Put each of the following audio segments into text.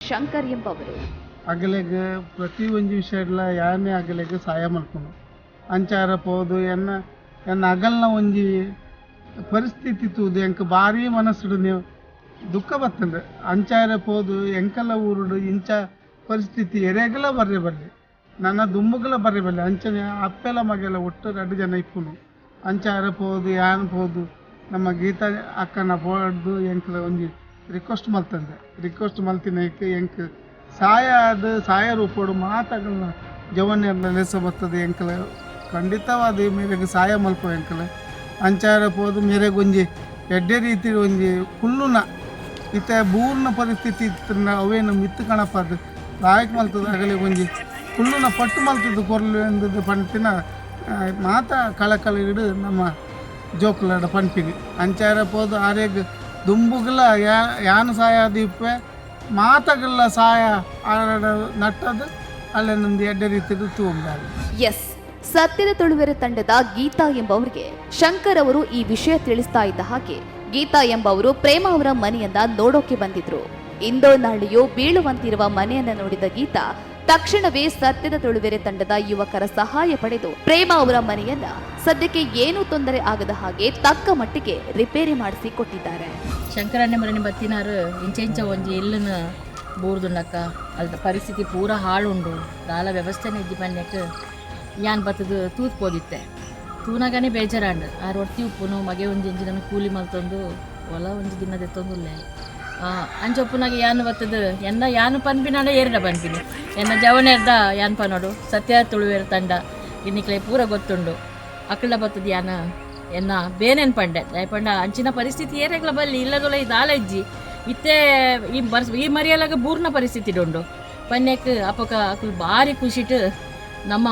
ಶಂಕರ್ ಎಂಬವರು. ಅಗಲೆಗೆ ಪ್ರತಿ ಒಂದು ವಿಷಯಡ್ಲ ಯಾನೇ ಅಗಲೆಗೆ ಸಹಾಯ ಮಾಡ್ಕೊಂಡು ಅಂಚಾರ ಪೋದು ಎನ್ನ ಅಗಲ್ನ ಒಂಜಿ ಪರಿಸ್ಥಿತಿ ತೂದು ಎಂಕ್ ಭಾರಿ ಮನಸ್ಸುಡು ನೀವು ದುಃಖ ಬರ್ತಂದ್ರೆ ಅಂಚಾರ ಪೋದು ಎಂಕಲ್ಲ ಊರುಡು ಇಂಚ ಪರಿಸ್ಥಿತಿ ಎರೆಗಲ ಬರ್ರಿ ನನ್ನ ದುಮ್ಮುಗಲ ಬರ್ರಿ ಅಂಚನೆ ಅಪ್ಪೆಲ್ಲ ಮಗೆಲ್ಲ ಒಟ್ಟು 2 ಜನ ಇಪ್ಪುನು ಅಂಚಾರ ಪೋದು ಯಾನ್ ಪೋದು ನಮ್ಮ ಗೀತಾ ಅಕ್ಕನ ಪೋಡ್ದು ಎಂಕಲ ಒಂಜಿ ರಿಕ್ವೆಸ್ಟ್ ಮಲ್ತಿನ ಎಂಕ್ ಸಹಾಯ ರೂಪಡು ಮಾತಾಡಲ್ಲ ಜವನ್ನೆಲ್ಲ ಲೆಸ ಬರ್ತದೆ ಎಂಕಲ ಖಂಡಿತವಾದ ಮೇರೆಗೆ ಸಹಾಯ ಮಲ್ಪ ಎಂಕಲ ಅಂಚಾರ ಪೋದು ಮೇರೆಗೊಂಜಿ ಎಡ್ಡೆ ರೀತಿ ಒಂಜಿ ಕುಲ್ಲುನ ಇತ್ತ ಬೂರ್ನ ಪರಿಸ್ಥಿತಿ ಇತ್ತನ್ನ ಅವೇನು ಮಿತ್ತು ಕಣಪದು ಲಾಯಕ್ ಮಲ್ತದ ಆಗಲೇ ಒಂಜಿ ಕುಲ್ಲುನ ಪಟ್ಟು ಮಲ್ತದ್ದು ಕೊರ್ಲು ಎಂದದ್ದು ಪಂಪಿನ ಮಾತ ಕಳಕಳ ಹಿಡು ನಮ್ಮ ಜೋಕುಲಾಡ ಪಂಪಿಗೆ ಅಂಚಾರ ಪೋದು ಆರೇಗ ದುಂಬುಗಲ ಯಾನು ಸಹಾಯ ದೀಪೆ ಮಾತಗಲ್ಲ ಸಹಾಯ ನಟ್ಟದು ಅಲ್ಲೇ ನಮ್ದು ಎಡ್ಡೆ ರೀತಿದು ತೂಂಬಾರಿ. ಎಸ್, ಸತ್ಯದ ತುಳುವೆರೆ ತಂಡದ ಗೀತಾ ಎಂಬವರಿಗೆ ಶಂಕರ್ ಅವರು ಈ ವಿಷಯ ತಿಳಿಸ್ತಾ ಇದ್ದ ಹಾಗೆ ಗೀತಾ ಎಂಬವರು ಪ್ರೇಮ ಅವರ ಮನೆಯನ್ನ ನೋಡೋಕೆ ಬಂದಿದ್ರು. ಇಂದೋ ನಾಳೆಯೋ ಬೀಳುವಂತಿರುವ ಮನೆಯನ್ನ ನೋಡಿದ ಗೀತಾ ತಕ್ಷಣವೇ ಸತ್ಯದ ತುಳುವೆರೆ ತಂಡದ ಯುವಕರ ಸಹಾಯ ಪಡೆದು ಪ್ರೇಮ ಅವರ ಮನೆಯನ್ನ ಸದ್ಯಕ್ಕೆ ಏನೂ ತೊಂದರೆ ಆಗದ ಹಾಗೆ ತಕ್ಕ ಮಟ್ಟಿಗೆ ರಿಪೇರಿ ಮಾಡಿಸಿ ಕೊಟ್ಟಿದ್ದಾರೆ. ಶಂಕರಣ್ಣ ಮರಣಿ ಬತ್ತಿನಾರು ಇಂಚ ಒಂಜಿ ಇಲ್ಲನ ಬೂರ್ದುಂಡಕ್ಕ ಅಲ್ದ ಪರಿಸ್ಥಿತಿ ಪೂರ ಹಾಳುಂಡು ದಾಲ ವ್ಯವಸ್ಥೆನೇ ಇದ್ದಿ ಪನ್ಯಕ್ಕೆ ಯಾನ್ ಬತ್ತದು ತೂತ್ ಪೋದಿತ್ತೆ ತೂನಾಗನೇ ಬೇಜಾರಾಂಡು ಆರು ಒಟ್ಟಿ ಉಪ್ಪುನು ಮಗೆ ಒಂಜಿ ಎಂಜಿನ ಕೂಲಿ ಮಲ್ತೊಂದು ಹೊಲ ಒಂಜಿ ದಿನದ ತೊಂದುಲ್ಲೆ ಅಂಚೊಪ್ಪುನಾಗ ಯಾನು ಬತ್ತದು ಎನ್ನ ಯಾನು ಪನ್ಪಿನಾಡ ಏರಿನ ಪನ್ಪಿನಿ ಎನ್ನ ಜವನೆರ್ದ ಯಾನ್ ಪನೋಡು ಸತ್ಯ ತುಳುವೆರ ತಂಡ ಇನ್ನಿಕ್ಲೆ ಪೂರ ಗೊತ್ತುಂಡು ಅಕ್ಕಳ ಬತ್ತದು ಯಾನ ಎನ್ನ ಬೇನೇನು ಪಂಡೆ ದಯಪಂಡ ಅಂಚಿನ ಪರಿಸ್ಥಿತಿ ಏರೆಗ್ಲ ಬಲ್ಲಿ ಇಲ್ಲದೊಳ ಇದು ಆಲಜ್ಜಿ ಇತ್ತೇ ಈ ಮರಿಯಲಾಗ ಬೂರ್ನ ಪರಿಸ್ಥಿತಿ ಉಂಡು ಪನ್ಯಕ್ಕೆ ಅಪ್ಪಕ ಅಕ್ಕಳು ಭಾರಿ ಖುಷಿಟ್ಟು ನಮ್ಮ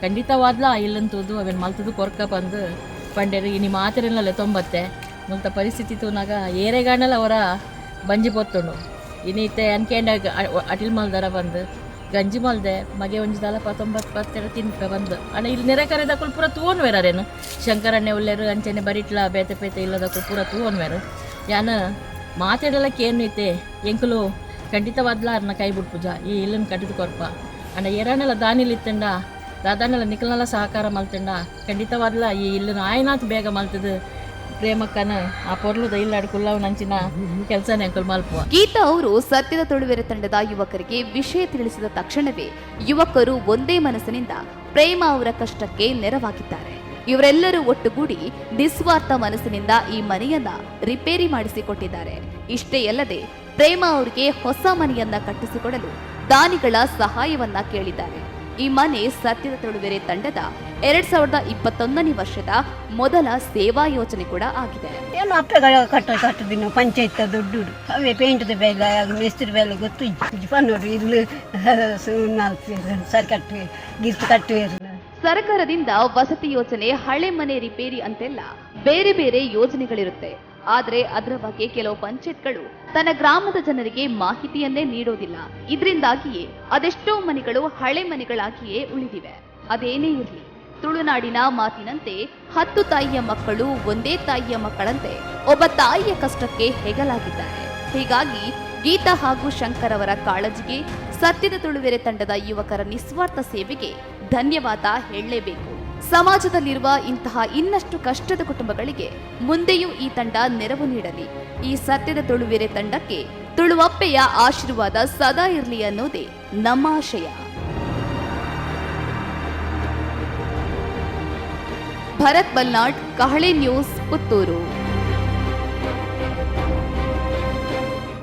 ಖಂಡಿತವಾದ್ಲ ಇಲ್ಲಂತದ್ದು ಅವೇನು ಮಲ್ತದ್ದು ಕೊರ್ಕ ಬಂದು ಪಂಡೆರು ಇನಿ ಮಾತಿರಲ್ಲ 90 ಮುಲ್ತ ಪರಿಸ್ಥಿತಿ ತೂನಾಗ ಏರೆಗಾಣಲ್ಲ ಅವರ ಬಂಜಿ ಪೊತ್ತುಂಡು ಇನ್ನಿತ್ತೆ ಅನ್ಕೇಂಡ ಅಟಿಲ್ ಮಲ್ದಾರ ಬಂದು ಗಂಜಿ ಮಲ್ದೆ ಮಗೆ ಒಂಜಿದಲ್ಲ 19-20 ತಿನ್ಕ ಬಂದು ಅಣ್ಣ ಇಲ್ಲಿ ನೆರೆಕರೆದಕ್ಕೂ ಪೂರ ತೂವನ್ವೇರೇನು ಶಂಕರಣ್ಣೆ ಉಲ್ಲೇರು ಅಂಚನೆ ಬರಿಟ್ಲ ಬೇತೆ ಪೇತೆ ಇಲ್ಲದಕ್ಕೂ ಪೂರ ತೂವನ್ವೇರು ಯಾನ ಮಾತಾಡಲಕ್ಕೆ ಏನು ಐತೆ ಎಂಕಲು ಖಂಡಿತವಾದ್ಲ ಅರ್ನ ಕೈ ಬಿಟ್ಪುಜ ಈ ಇಲ್ಲನ್ ಕಟ್ಟಿದ ಕೊರ್ಪ ಅಣ್ಣ ಏರಾನೆಲ್ಲ ದಾನಿಲಿತ್ತಂಡ ದಾದಾನೆಲ್ಲ ನಿಖಲ್ನೆಲ್ಲ ಸಹಕಾರ ಮಲ್ತಂಡ ಖಂಡಿತವಾದ್ಲ ಈ ಇಲ್ಲನ ಆಯ್ನಾತ್ ಬೇಗ ಮಲ್ತದು ಪ್ರೇಮಕ್ಕನ ಆ ಪೊರ್ಲುದ ಇಲ್ಲಾಡ್ಕುಲ್ಲ ನಂಚಿನ ಕೆಲಸನೇ ಅಂಕಲ್ ಮಲ್ಪುವ. ಗೀತಾ ಅವರು ಸತ್ಯದ ತುಳುವೆರೆ ತಂಡದ ಯುವಕರಿಗೆ ವಿಷಯ ತಿಳಿಸಿದ ತಕ್ಷಣವೇ ಯುವಕರು ಒಂದೇ ಮನಸ್ಸಿನಿಂದ ಪ್ರೇಮ ಅವರ ಕಷ್ಟಕ್ಕೆ ನೆರವಾಗಿದ್ದಾರೆ. ಇವರೆಲ್ಲರೂ ಒಟ್ಟುಗೂಡಿ ನಿಸ್ವಾರ್ಥ ಮನಸ್ಸಿನಿಂದ ಈ ಮನೆಯನ್ನ ರಿಪೇರಿ ಮಾಡಿಸಿಕೊಟ್ಟಿದ್ದಾರೆ. ಇಷ್ಟೇ ಅಲ್ಲದೆ ಪ್ರೇಮ ಅವರಿಗೆ ಹೊಸ ಮನೆಯನ್ನ ಕಟ್ಟಿಸಿಕೊಡಲು ದಾನಿಗಳ ಸಹಾಯವನ್ನ ಕೇಳಿದ್ದಾರೆ. ಈ ಮನೆ ಸತ್ಯದ ತುಳುವೆರೆ ತಂಡದ 2021ನೇ ವರ್ಷದ ಮೊದಲ ಸೇವಾ ಯೋಜನೆ ಕೂಡ ಆಗಿದೆ. ಏನು ಅಪ್ಪಗಳ ಕಟ್ಟದಿನ ಪಂಚಾಯತ್ ದುಡ್ಡು ಅವೇ ಪೇಂಟ್ದ ಬೇಲೆ ಮೇಸ್ತ್ರಿ ಬೇಲೆ ಗೊತ್ತು ಪನ್ನೋಡು ಇಲ್ಲಿ ಸರ್ಕಟ್ಟು ಗಿರ್ತು ಕಟ್ಟುವೇರು. ಸರ್ಕಾರದಿಂದ ವಸತಿ ಯೋಜನೆ, ಹಳೆ ಮನೆ ರಿಪೇರಿ ಅಂತೆಲ್ಲ ಬೇರೆ ಬೇರೆ ಯೋಜನೆಗಳಿರುತ್ತೆ. ಆದ್ರೆ ಅದರ ಬಗ್ಗೆ ಕೆಲವು ಪಂಚಾಯತ್ಗಳು ತನ್ನ ಗ್ರಾಮದ ಜನರಿಗೆ ಮಾಹಿತಿಯನ್ನೇ ನೀಡೋದಿಲ್ಲ. ಇದರಿಂದಾಗಿಯೇ ಅದೆಷ್ಟೋ ಮನೆಗಳು ಹಳೆ ಮನೆಗಳಾಗಿಯೇ ಉಳಿದಿವೆ. ಅದೇನೇ ಇರಲಿ, ತುಳುನಾಡಿನ ಮಾತಿನಂತೆ 10 ತಾಯಿಯ ಮಕ್ಕಳು ಒಂದೇ ತಾಯಿಯ ಮಕ್ಕಳಂತೆ ಒಬ್ಬ ತಾಯಿಯ ಕಷ್ಟಕ್ಕೆ ಹೆಗಲಾಗಿದ್ದಾರೆ. ಹೀಗಾಗಿ ಗೀತಾ ಹಾಗೂ ಶಂಕರ್ ಅವರ ಕಾಳಜಿಗೆ, ಸತ್ಯದ ತುಳುವೆರೆ ತಂಡದ ಯುವಕರ ನಿಸ್ವಾರ್ಥ ಸೇವೆಗೆ ಧನ್ಯವಾದ ಹೇಳಲೇಬೇಕು. ಸಮಾಜದಲ್ಲಿರುವ ಇಂತಹ ಇನ್ನಷ್ಟು ಕಷ್ಟದ ಕುಟುಂಬಗಳಿಗೆ ಮುಂದೆಯೂ ಈ ತಂಡ ನೆರವು ನೀಡಲಿ. ಈ ಸತ್ಯದ ತುಳುವೆರೆ ತಂಡಕ್ಕೆ ತುಳುವಪ್ಪೆಯ ಆಶೀರ್ವಾದ ಸದಾ ಇರಲಿ ಅನ್ನೋದೇ ನಮ್ಮ ಆಶಯ. ಭರತ್ ಬಲ್ನಾಡ್, ಕಹಳೆ ನ್ಯೂಸ್, ಪುತ್ತೂರು.